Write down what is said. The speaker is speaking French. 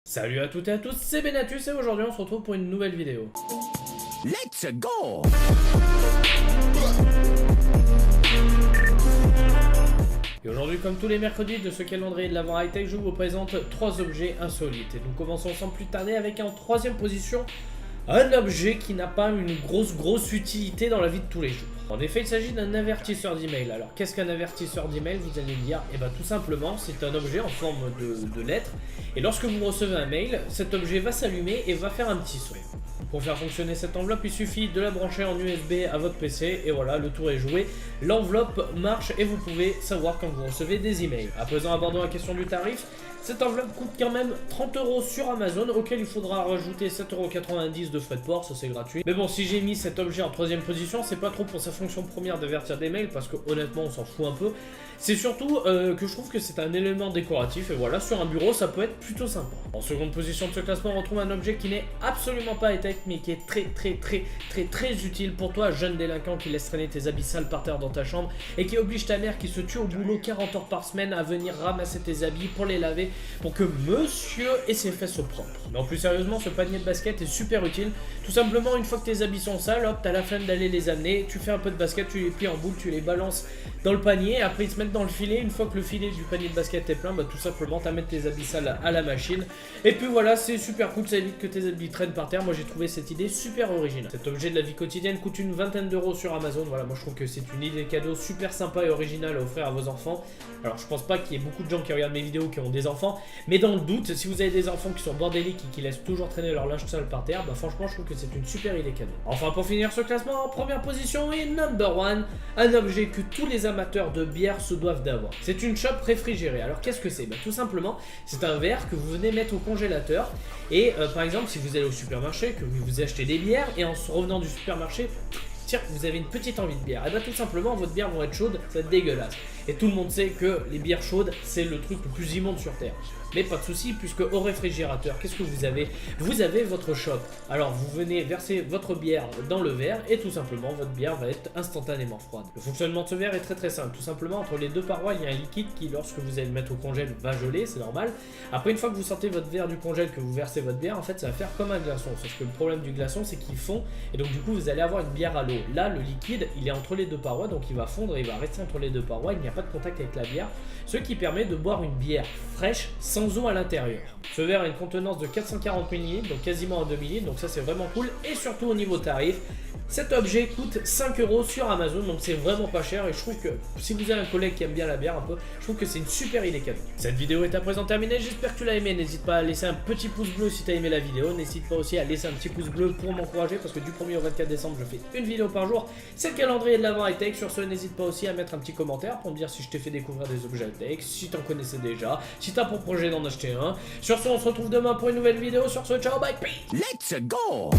Salut à toutes et à tous, c'est Benatus et aujourd'hui on se retrouve pour une nouvelle vidéo. Let's go! Et aujourd'hui, comme tous les mercredis de ce calendrier de l'Avent High Tech, je vous présente 3 objets insolites. Et nous commençons sans plus tarder avec en troisième position un objet qui n'a pas une grosse utilité dans la vie de tous les jours. En effet, il s'agit d'un avertisseur d'email. Alors, qu'est-ce qu'un avertisseur d'email, vous allez me dire? Eh bien, tout simplement, c'est un objet en forme de lettre. Et lorsque vous recevez un mail, cet objet va s'allumer et va faire un petit son. Pour faire fonctionner cette enveloppe, il suffit de la brancher en USB à votre PC et voilà, le tour est joué. L'enveloppe marche et vous pouvez savoir quand vous recevez des emails. À présent, abordons la question du tarif. Cette enveloppe coûte quand même 30 € sur Amazon, auquel il faudra rajouter 7,90 € de frais de port, ça c'est gratuit. Mais bon, si j'ai mis cet objet en troisième position, c'est pas trop pour sa fonction première d'avertir des mails, parce que honnêtement on s'en fout un peu. C'est surtout que je trouve que c'est un élément décoratif, et voilà, sur un bureau ça peut être plutôt sympa. En seconde position de ce classement, on retrouve un objet qui n'est absolument pas high-tech, mais qui est très utile pour toi, jeune délinquant qui laisse traîner tes habits sales par terre dans ta chambre, et qui oblige ta mère qui se tue au boulot 40 heures par semaine à venir ramasser tes habits pour les laver, pour que monsieur ait ses fesses propres. Mais en plus sérieusement, ce panier de basket est super utile. Tout simplement, une fois que tes habits sont sales, hop, t'as la flemme d'aller les amener, tu fais un peu de basket, tu les plies en boule, tu les balances dans le panier, après ils se mettent dans le filet. Une fois que le filet du panier de basket est plein, bah tout simplement t'as mettre tes habits sales à la machine. Et puis voilà, c'est super cool, ça évite que tes habits traînent par terre. Moi j'ai trouvé cette idée super originale. Cet objet de la vie quotidienne coûte une vingtaine d'euros sur Amazon. Voilà, moi je trouve que c'est une idée cadeau super sympa et originale à offrir à vos enfants. Alors je pense pas qu'il y ait beaucoup de gens qui regardent mes vidéos qui ont des enfants, mais dans le doute, si vous avez des enfants qui sont bordéliques et qui laissent toujours traîner leur linge sale par terre, bah franchement je trouve que c'est une super idée cadeau. Enfin, pour finir ce classement, en première position est number one, un objet que tous les amateurs de bière se doivent d'avoir. C'est une chope réfrigérée. Alors qu'est-ce que c'est? Bah tout simplement, c'est un verre que vous venez mettre au congélateur et par exemple si vous allez au supermarché, que vous achetez des bières et en revenant du supermarché, tiens, vous avez une petite envie de bière, et bah tout simplement votre bière va être chaude, ça va être dégueulasse. Et tout le monde sait que les bières chaudes, c'est le truc le plus immonde sur terre. Mais pas de souci, puisque au réfrigérateur, qu'est-ce que vous avez? Vous avez votre chope. Alors vous venez verser votre bière dans le verre et tout simplement votre bière va être instantanément froide. Le fonctionnement de ce verre est très simple. Tout simplement, entre les deux parois, il y a un liquide qui, lorsque vous allez le mettre au congèle, va geler, c'est normal. Après, une fois que vous sortez votre verre du congèle, que vous versez votre bière, en fait ça va faire comme un glaçon. Sauf que le problème du glaçon, c'est qu'il fond et donc du coup vous allez avoir une bière à l'eau. Là, le liquide, il est entre les deux parois, donc il va fondre et il va rester entre les deux parois. Il n'y a pas de contact avec la bière, ce qui permet de boire une bière fraîche sans eau à l'intérieur. Ce verre a une contenance de 440 ml, donc quasiment à 2 ml, donc ça c'est vraiment cool. Et surtout au niveau tarif, cet objet coûte 5 € sur Amazon, donc c'est vraiment pas cher. Et je trouve que si vous avez un collègue qui aime bien la bière un peu, je trouve que c'est une super idée cadeau. Cette vidéo est à présent terminée, j'espère que tu l'as aimé. N'hésite pas à laisser un petit pouce bleu si tu as aimé la vidéo. N'hésite pas aussi à laisser un petit pouce bleu pour m'encourager, parce que du 1er au 24 décembre je fais une vidéo par jour. C'est le calendrier de l'Avent High Tech. Sur ce, n'hésite pas aussi à mettre un petit commentaire pour me dire si je t'ai fait découvrir des objets high tech, si t'en connaissais déjà, si t'as pour projet d'en acheter un. Sur ce, on se retrouve demain pour une nouvelle vidéo. Sur ce, ciao, bye, peace. Let's go!